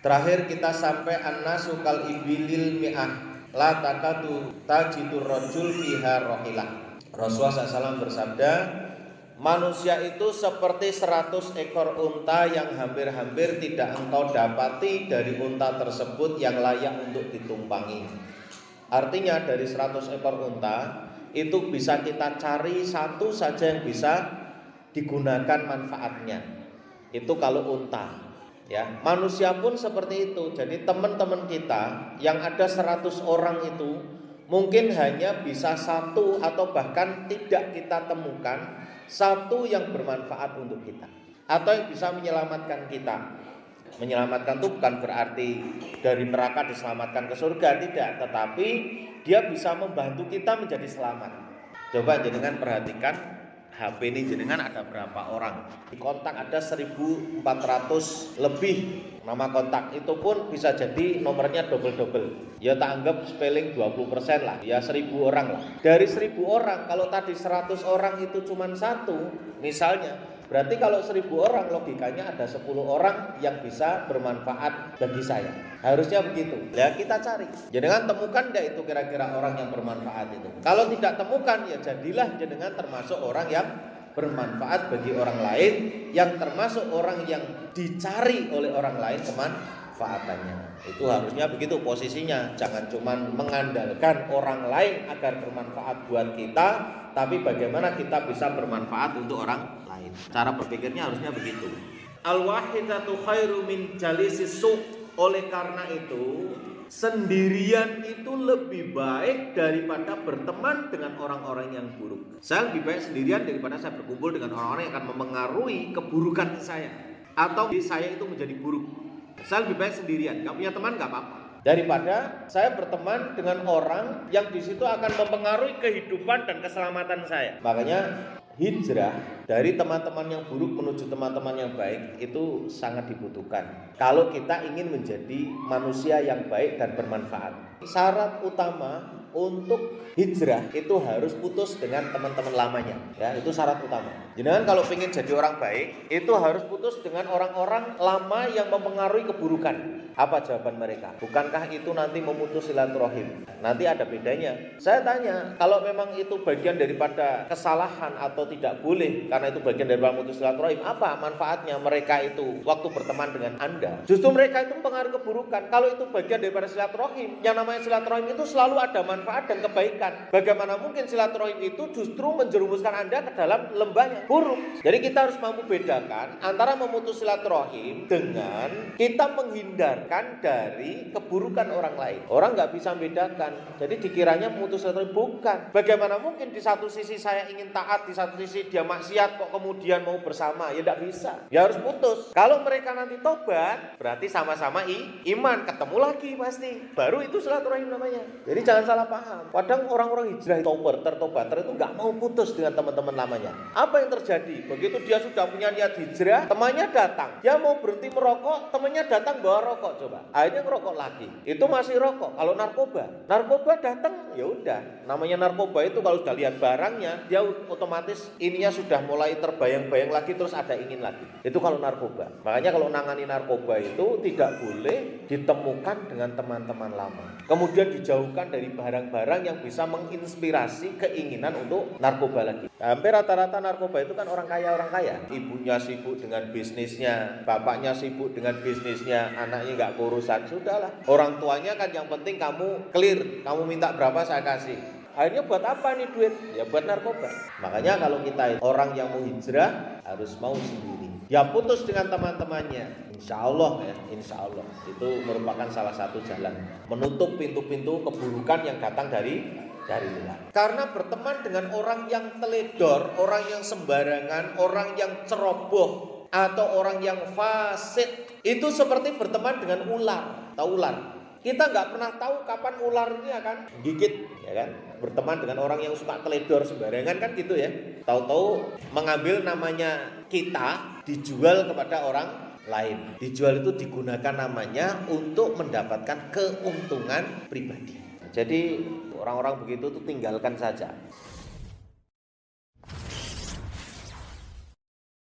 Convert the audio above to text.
Terakhir kita sampai annasu kal ibilil mi'ah la takadu tajidur rajul fiha rahilah. Rasulullah SAW bersabda, manusia itu seperti 100 ekor unta yang hampir-hampir tidak engkau dapati dari unta tersebut yang layak untuk ditumpangi. Artinya dari 100 ekor unta itu bisa kita cari satu saja yang bisa digunakan manfaatnya. Itu kalau unta. Ya, manusia pun seperti itu. Jadi teman-teman kita yang ada 100 orang itu mungkin hanya bisa satu atau bahkan tidak kita temukan satu yang bermanfaat untuk kita atau yang bisa menyelamatkan kita. Menyelamatkan itu bukan berarti dari neraka diselamatkan ke surga, tidak, tetapi dia bisa membantu kita menjadi selamat. Coba jenengan perhatikan HP ini jenengan ada berapa orang? Di kontak ada 1.400 lebih nama kontak. Itu pun bisa jadi nomornya double-double. Ya tak anggap spelling 20% lah. Ya 1.000 orang lah. Dari 1.000 orang, kalau tadi 100 orang itu cuma satu misalnya, berarti kalau 1.000 orang logikanya ada 10 orang yang bisa bermanfaat bagi saya. Harusnya begitu. Ya kita cari. Jenengan temukan enggak itu kira-kira orang yang bermanfaat itu. Kalau tidak temukan ya jadilah jenengan termasuk orang yang bermanfaat bagi orang lain, yang termasuk orang yang dicari oleh orang lain kemanfaatannya. Itu harusnya begitu posisinya. Jangan cuma mengandalkan orang lain agar bermanfaat buat kita, tapi bagaimana kita bisa bermanfaat untuk orang lain. Cara berpikirnya harusnya begitu. Al-wahidatu khairu min jalisis su'. Oleh karena itu, sendirian itu lebih baik daripada berteman dengan orang-orang yang buruk. Saya lebih baik sendirian daripada saya berkumpul dengan orang-orang yang akan memengaruhi keburukan saya, atau saya itu menjadi buruk. Saya lebih baik sendirian, gak punya teman gak apa-apa, daripada saya berteman dengan orang yang di situ akan mempengaruhi kehidupan dan keselamatan saya. Makanya hijrah dari teman-teman yang buruk menuju teman-teman yang baik itu sangat dibutuhkan kalau kita ingin menjadi manusia yang baik dan bermanfaat. Syarat utama untuk hijrah itu harus putus dengan teman-teman lamanya. Ya, itu syarat utama. Jangan kalau ingin jadi orang baik itu harus putus dengan orang-orang lama yang mempengaruhi keburukan. Apa jawaban mereka? Bukankah itu nanti memutus silaturahim? Nanti ada bedanya. Saya tanya, kalau memang itu bagian daripada kesalahan atau tidak boleh karena itu bagian dari memutus silaturahim, apa manfaatnya mereka itu waktu berteman dengan Anda? Justru mereka itu mempengaruhi keburukan. Kalau itu bagian daripada silaturahim, yang namanya silaturahim itu selalu ada manfaat dan kebaikan. Bagaimana mungkin silaturahim itu justru menjerumuskan Anda ke dalam lembah yang buruk? Jadi kita harus mampu bedakan antara memutus silaturahim dengan kita menghindar dari keburukan orang lain. Orang nggak bisa membedakan. Jadi dikiranya memutus silaturahim, bukan. Bagaimana mungkin di satu sisi saya ingin taat, di satu sisi dia maksiat, kok kemudian mau bersama? Ya nggak bisa. Ya harus putus. Kalau mereka nanti tobat, berarti sama-sama iman, ketemu lagi pasti. Baru itu silaturahim namanya. Jadi jangan salah paham. Kadang orang-orang hijrah tertobater itu nggak mau putus dengan teman-teman lamanya. Apa yang terjadi? Begitu dia sudah punya niat hijrah, temannya datang. Dia mau berhenti merokok, temannya datang bawa rokok. Coba, akhirnya ngerokok lagi. Itu masih rokok. Kalau narkoba datang, ya udah. Namanya narkoba itu kalau sudah lihat barangnya, dia otomatis ininya sudah mulai terbayang-bayang lagi, terus ada ingin lagi. Itu kalau narkoba. Makanya kalau nangani narkoba itu tidak boleh ditemukan dengan teman-teman lama. Kemudian dijauhkan dari barang-barang yang bisa menginspirasi keinginan untuk narkoba lagi. Hampir rata-rata narkoba itu kan orang kaya. Ibunya sibuk dengan bisnisnya, bapaknya sibuk dengan bisnisnya, anaknya nggak urusan, sudahlah. Orang tuanya kan yang penting kamu clear, kamu minta berapa saya kasih. Akhirnya buat apa nih duit? Ya buat narkoba. Makanya kalau kita orang yang mau hijrah harus mau sendiri. Ya putus dengan teman-temannya. Insya Allah itu merupakan salah satu jalan menutup pintu-pintu keburukan yang datang dari luar. Karena berteman dengan orang yang teledor, orang yang sembarangan, orang yang ceroboh, atau orang yang fasik, itu seperti berteman dengan ular. Tahu ular? Kita nggak pernah tahu kapan ular ini akan gigit, ya kan? Berteman dengan orang yang suka teledor sembarangan kan gitu ya. Tahu-tahu mengambil namanya kita dijual kepada orang lain. Dijual itu digunakan namanya untuk mendapatkan keuntungan pribadi. Jadi orang-orang begitu tuh tinggalkan saja.